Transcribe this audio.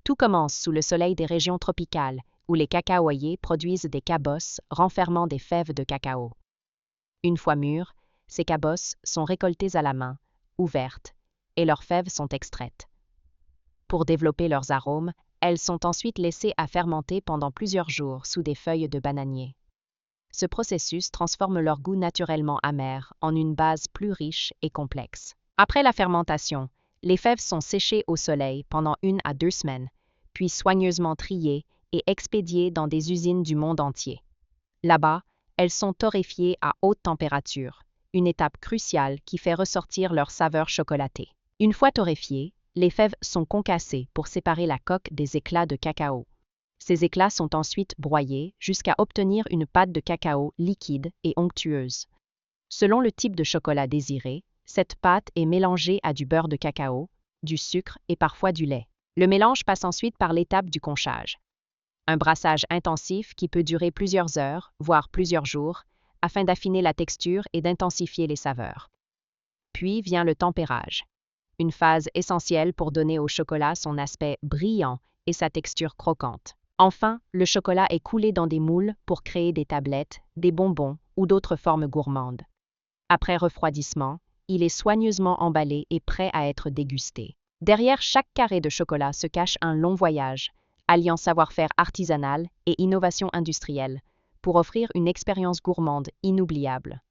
Tout commence sous le soleil des régions tropicales, où les cacaoyers produisent des cabosses renfermant des fèves de cacao. Une fois mûres, ces cabosses sont récoltées à la main, ouvertes, et leurs fèves sont extraites. Pour développer leurs arômes, elles sont ensuite laissées à fermenter pendant plusieurs jours sous des feuilles de bananier. Ce processus transforme leur goût naturellement amer en une base plus riche et complexe. Après la fermentation, les fèves sont séchées au soleil pendant 1 à 2 semaines, puis soigneusement triées et expédiées dans des usines du monde entier. Là-bas, elles sont torréfiées à haute température, une étape cruciale qui fait ressortir leur saveur chocolatée. Une fois torréfiées, les fèves sont concassées pour séparer la coque des éclats de cacao. Ces éclats sont ensuite broyés jusqu'à obtenir une pâte de cacao liquide et onctueuse. Selon le type de chocolat désiré, cette pâte est mélangée à du beurre de cacao, du sucre et parfois du lait. Le mélange passe ensuite par l'étape du conchage. Un brassage intensif qui peut durer plusieurs heures, voire plusieurs jours, afin d'affiner la texture et d'intensifier les saveurs. Puis vient le tempérage, une phase essentielle pour donner au chocolat son aspect brillant et sa texture croquante. Enfin, le chocolat est coulé dans des moules pour créer des tablettes, des bonbons ou d'autres formes gourmandes. Après refroidissement, il est soigneusement emballé et prêt à être dégusté. Derrière chaque carré de chocolat se cache un long voyage, alliant savoir-faire artisanal et innovation industrielle, pour offrir une expérience gourmande inoubliable.